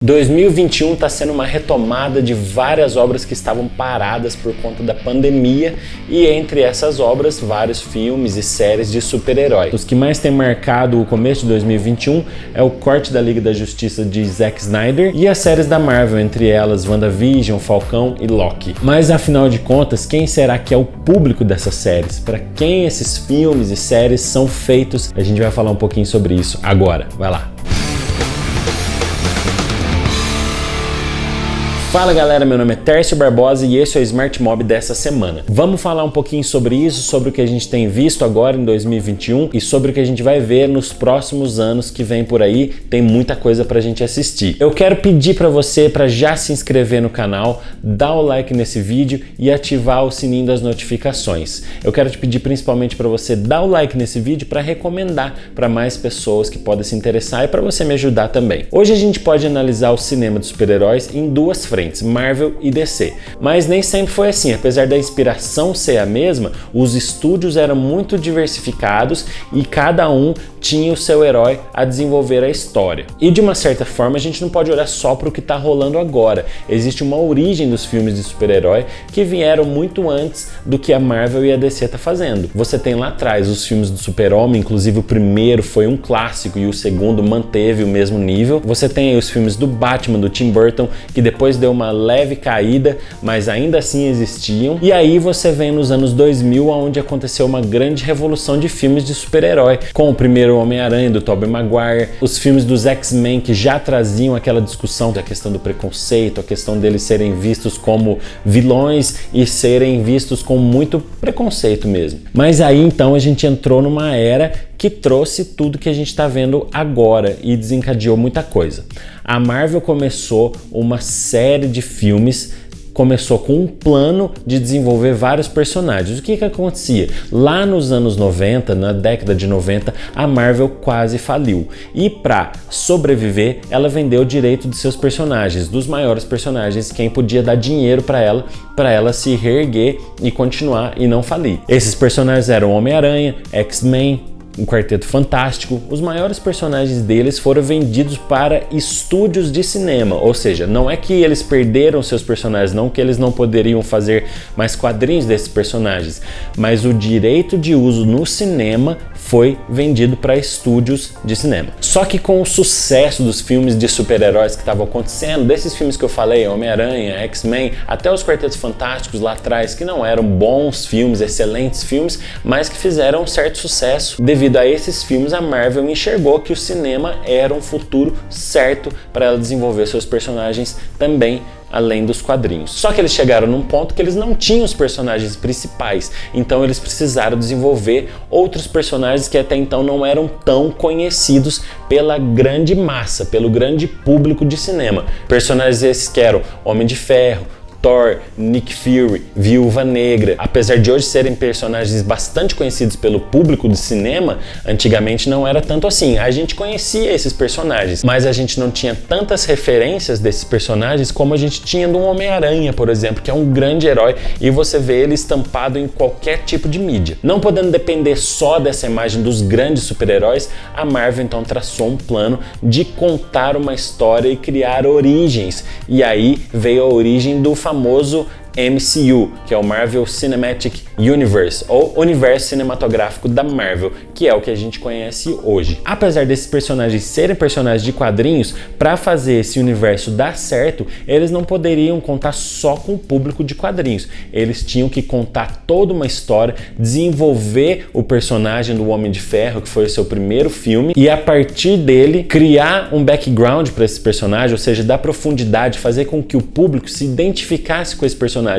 2021 está sendo uma retomada de várias obras que estavam paradas por conta da pandemia e entre essas obras, vários filmes e séries de super-herói. Os que mais têm marcado o começo de 2021 é o corte da Liga da Justiça de Zack Snyder e as séries da Marvel, entre elas WandaVision, Falcão e Loki. Mas afinal de contas, quem será que é o público dessas séries? Para quem esses filmes e séries são feitos? A gente vai falar um pouquinho sobre isso agora. Vai lá! Fala galera, meu nome é Tércio Barbosa e esse é o Smart Mob dessa semana. Vamos falar um pouquinho sobre isso, sobre o que a gente tem visto agora em 2021 e sobre o que a gente vai ver nos próximos anos que vem por aí. Tem muita coisa pra gente assistir. Eu quero pedir pra você pra já se inscrever no canal, dar o like nesse vídeo e ativar o sininho das notificações. Eu quero te pedir principalmente pra você dar o like nesse vídeo pra recomendar pra mais pessoas que podem se interessar e pra você me ajudar também. Hoje a gente pode analisar o cinema dos super-heróis em duas frentes, Marvel e DC. Mas nem sempre foi assim, apesar da inspiração ser a mesma, os estúdios eram muito diversificados e cada um tinha o seu herói a desenvolver a história. E de uma certa forma a gente não pode olhar só para o que está rolando agora. Existe uma origem dos filmes de super-herói que vieram muito antes do que a Marvel e a DC tá fazendo. Você tem lá atrás os filmes do Super-Homem, inclusive o primeiro foi um clássico e o segundo manteve o mesmo nível. Você tem aí os filmes do Batman, do Tim Burton, que depois deu uma leve caída, mas ainda assim existiam. E aí você vem nos anos 2000, onde aconteceu uma grande revolução de filmes de super-herói, com o primeiro Homem-Aranha do Tobey Maguire, os filmes dos X-Men que já traziam aquela discussão da questão do preconceito, a questão deles serem vistos como vilões e serem vistos com muito preconceito mesmo. Mas aí então a gente entrou numa era que trouxe tudo que a gente está vendo agora e desencadeou muita coisa. A Marvel começou uma série de filmes, começou com um plano de desenvolver vários personagens. O que acontecia? Lá nos anos 90, na década de 90, a Marvel quase faliu. E para sobreviver, ela vendeu o direito de seus personagens, dos maiores personagens, quem podia dar dinheiro para ela se reerguer e continuar e não falir. Esses personagens eram Homem-Aranha, X-Men, um Quarteto Fantástico. Os maiores personagens deles foram vendidos para estúdios de cinema, ou seja, não é que eles perderam seus personagens, não que eles não poderiam fazer mais quadrinhos desses personagens, mas o direito de uso no cinema foi vendido para estúdios de cinema. Só que com o sucesso dos filmes de super-heróis que estavam acontecendo, desses filmes que eu falei, Homem-Aranha, X-Men, até os Quartetos Fantásticos lá atrás, que não eram bons filmes, excelentes filmes, mas que fizeram um certo sucesso. Devido a esses filmes, a Marvel enxergou que o cinema era um futuro certo para ela desenvolver seus personagens também, além dos quadrinhos. Só que eles chegaram num ponto que eles não tinham os personagens principais, então eles precisaram desenvolver outros personagens que até então não eram tão conhecidos pela grande massa, pelo grande público de cinema. Personagens esses que eram Homem de Ferro, Thor, Nick Fury, Viúva Negra. Apesar de hoje serem personagens bastante conhecidos pelo público de cinema, antigamente não era tanto assim. A gente conhecia esses personagens, mas a gente não tinha tantas referências desses personagens como a gente tinha do Homem-Aranha, por exemplo, que é um grande herói e você vê ele estampado em qualquer tipo de mídia. Não podendo depender só dessa imagem dos grandes super-heróis, a Marvel então traçou um plano de contar uma história e criar origens. E aí veio a origem do famoso MCU, que é o Marvel Cinematic Universe, ou Universo Cinematográfico da Marvel, que é o que a gente conhece hoje. Apesar desses personagens serem personagens de quadrinhos, para fazer esse universo dar certo, eles não poderiam contar só com o público de quadrinhos. Eles tinham que contar toda uma história, desenvolver o personagem do Homem de Ferro, que foi o seu primeiro filme, e a partir dele criar um background para esse personagem, ou seja, dar profundidade, fazer com que o público se identificasse com esse personagem.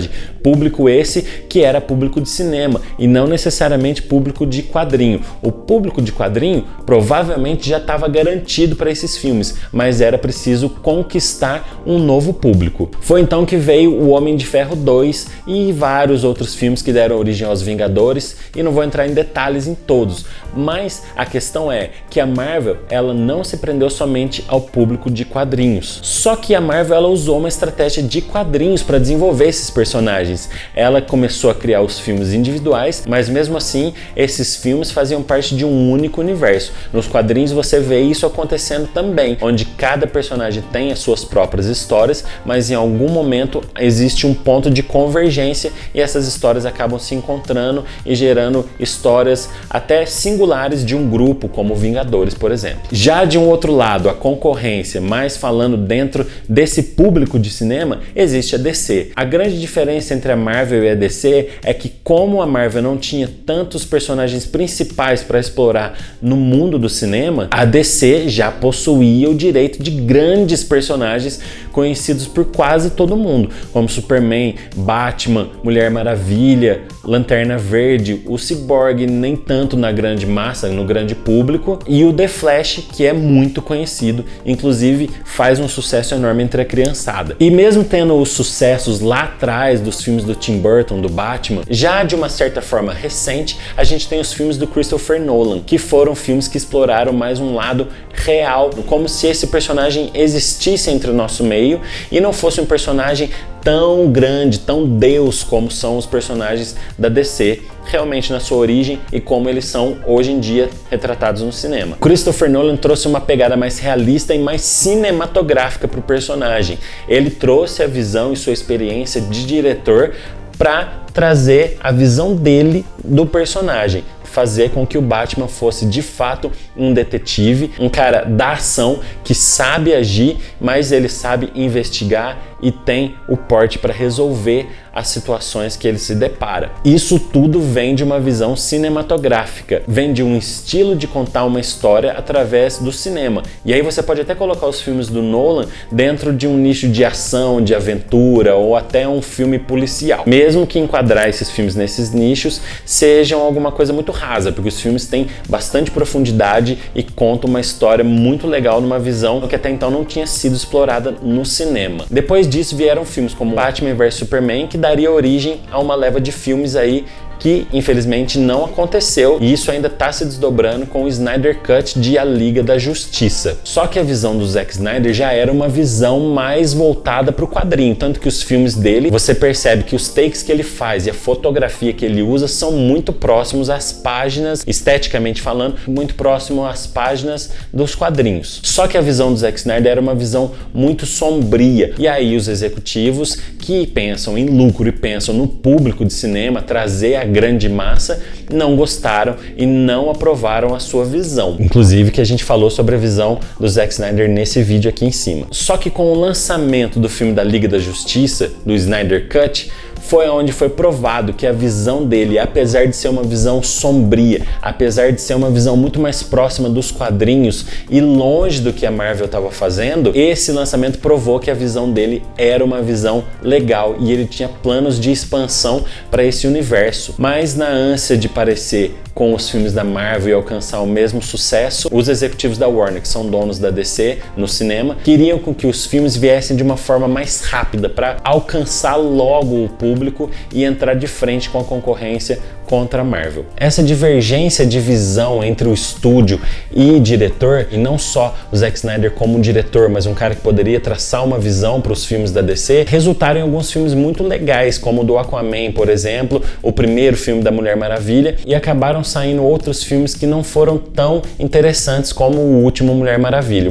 Público esse que era público de cinema e não necessariamente público de quadrinho. O público de quadrinho provavelmente já estava garantido para esses filmes, mas era preciso conquistar um novo público. Foi então que veio o Homem de Ferro 2 e vários outros filmes que deram origem aos Vingadores, e não vou entrar em detalhes em todos, mas a questão é que a Marvel ela não se prendeu somente ao público de quadrinhos. Só que a Marvel ela usou uma estratégia de quadrinhos para desenvolver esses personagens. Ela começou a criar os filmes filmes individuais, mas mesmo assim esses filmes faziam parte de um único universo. Nos quadrinhos você vê isso acontecendo também, onde cada personagem tem as suas próprias histórias, mas em algum momento existe um ponto de convergência e essas histórias acabam se encontrando e gerando histórias até singulares de um grupo, como Vingadores, por exemplo. Já de um outro lado, a concorrência, mas falando dentro desse público de cinema, existe a DC. A grande diferença entre a Marvel e a DC é que, como a Marvel não tinha tantos personagens principais para explorar no mundo do cinema, a DC já possuía o direito de grandes personagens conhecidos por quase todo mundo, como Superman, Batman, Mulher Maravilha, Lanterna Verde, o Cyborg, nem tanto na grande massa, no grande público, e o The Flash, que é muito conhecido, inclusive faz um sucesso enorme entre a criançada. E mesmo tendo os sucessos lá atrás dos filmes do Tim Burton, do Batman, já de uma certa forma recente, a gente tem os filmes do Christopher Nolan, que foram filmes que exploraram mais um lado real, como se esse personagem existisse entre o nosso meio e não fosse um personagem tão grande, tão Deus como são os personagens da DC realmente na sua origem e como eles são hoje em dia retratados no cinema. Christopher Nolan trouxe uma pegada mais realista e mais cinematográfica para o personagem. Ele trouxe a visão e sua experiência de diretor para trazer a visão dele do personagem, fazer com que o Batman fosse de fato um detetive, um cara da ação que sabe agir, mas ele sabe investigar e tem o porte para resolver as situações que ele se depara. Isso tudo vem de uma visão cinematográfica, vem de um estilo de contar uma história através do cinema. E aí você pode até colocar os filmes do Nolan dentro de um nicho de ação, de aventura ou até um filme policial. Mesmo que enquadrar esses filmes nesses nichos sejam alguma coisa muito rasa, porque os filmes têm bastante profundidade e contam uma história muito legal numa visão que até então não tinha sido explorada no cinema. Depois disso vieram filmes como Batman vs Superman, que daria origem a uma leva de filmes aí que infelizmente não aconteceu, e isso ainda está se desdobrando com o Snyder Cut de A Liga da Justiça. Só que a visão do Zack Snyder já era uma visão mais voltada para o quadrinho, tanto que os filmes dele, você percebe que os takes que ele faz e a fotografia que ele usa são muito próximos às páginas, esteticamente falando, muito próximo às páginas dos quadrinhos. Só que a visão do Zack Snyder era uma visão muito sombria, e aí os executivos que pensam em lucro e pensam no público de cinema, trazer a grande massa, não gostaram e não aprovaram a sua visão. Inclusive que a gente falou sobre a visão do Zack Snyder nesse vídeo aqui em cima. Só que com o lançamento do filme da Liga da Justiça, do Snyder Cut, foi onde foi provado que a visão dele, apesar de ser uma visão sombria, apesar de ser uma visão muito mais próxima dos quadrinhos e longe do que a Marvel estava fazendo, esse lançamento provou que a visão dele era uma visão legal e ele tinha planos de expansão para esse universo. Mas na ânsia de parecer com os filmes da Marvel e alcançar o mesmo sucesso, os executivos da Warner, que são donos da DC no cinema, queriam com que os filmes viessem de uma forma mais rápida para alcançar logo o público e entrar de frente com a concorrência contra a Marvel. Essa divergência de visão entre o estúdio e diretor, e não só o Zack Snyder como diretor, mas um cara que poderia traçar uma visão para os filmes da DC, resultaram em alguns filmes muito legais, como o do Aquaman, por exemplo, o primeiro filme da Mulher Maravilha, e acabaram saindo outros filmes que não foram tão interessantes como o último Mulher Maravilha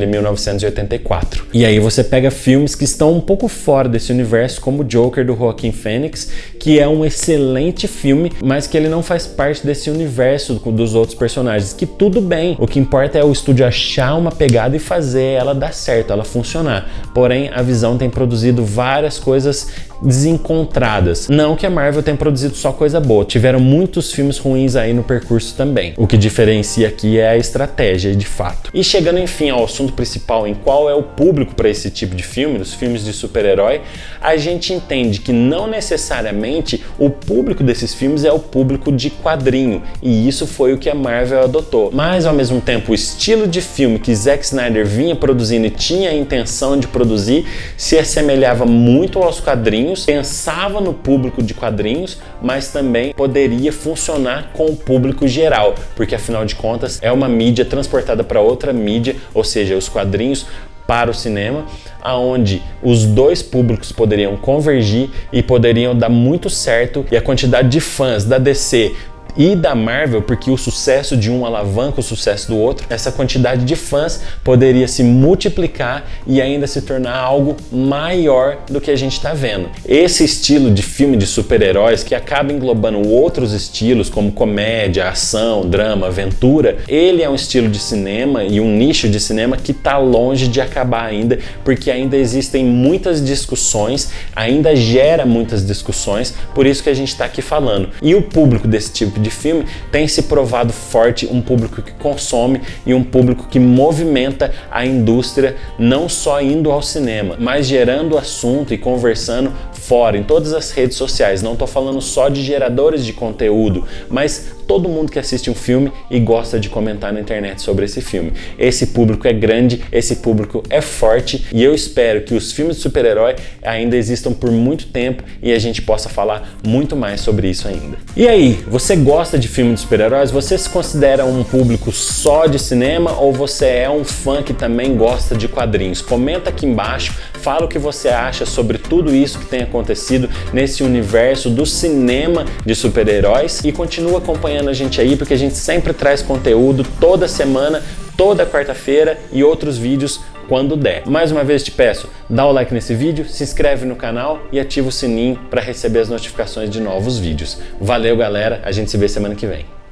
1984. E aí você pega filmes que estão um pouco fora desse universo, como o Joker do Joaquin Phoenix, que é um excelente filme, mas que ele não faz parte desse universo dos outros personagens, que tudo bem, o que importa é o estúdio achar uma pegada e fazer ela dar certo, ela funcionar. Porém, a visão tem produzido várias coisas desencontradas. Não que a Marvel tenha produzido só coisa boa, tiveram muitos filmes ruins aí no percurso também. O que diferencia aqui é a estratégia, de fato. E chegando enfim ao assunto principal, em qual é o público para esse tipo de filme, os filmes de super-herói, a gente entende que não necessariamente o público desses filmes é o público de quadrinho, e isso foi o que a Marvel adotou. Mas ao mesmo tempo, o estilo de filme que Zack Snyder vinha produzindo e tinha a intenção de produzir se assemelhava muito aos quadrinhos, pensava no público de quadrinhos, mas também poderia funcionar com o público geral, porque afinal de contas é uma mídia transportada para outra mídia, ou seja, os quadrinhos para o cinema, aonde os dois públicos poderiam convergir e poderiam dar muito certo, e a quantidade de fãs da DC e da Marvel, porque o sucesso de um alavanca o sucesso do outro, essa quantidade de fãs poderia se multiplicar e ainda se tornar algo maior do que a gente está vendo. Esse estilo de filme de super-heróis, que acaba englobando outros estilos como comédia, ação, drama, aventura, ele é um estilo de cinema e um nicho de cinema que está longe de acabar ainda, porque ainda existem muitas discussões, ainda gera muitas discussões, por isso que a gente está aqui falando. E o público desse tipo de filme tem se provado forte, um público que consome e um público que movimenta a indústria, não só indo ao cinema, mas gerando assunto e conversando fora, em todas as redes sociais. Não estou falando só de geradores de conteúdo, mas todo mundo que assiste um filme e gosta de comentar na internet sobre esse filme. Esse público é grande, esse público é forte, e eu espero que os filmes de super-herói ainda existam por muito tempo e a gente possa falar muito mais sobre isso ainda. E aí, você gosta de filme de super-heróis? Você se considera um público só de cinema ou você é um fã que também gosta de quadrinhos? Comenta aqui embaixo, fala o que você acha sobre tudo isso que tem acontecido nesse universo do cinema de super-heróis e continua acompanhando a gente aí, porque a gente sempre traz conteúdo toda semana, toda quarta-feira e outros vídeos quando der. Mais uma vez te peço, dá o like nesse vídeo, se inscreve no canal e ativa o sininho para receber as notificações de novos vídeos. Valeu, galera, a gente se vê semana que vem.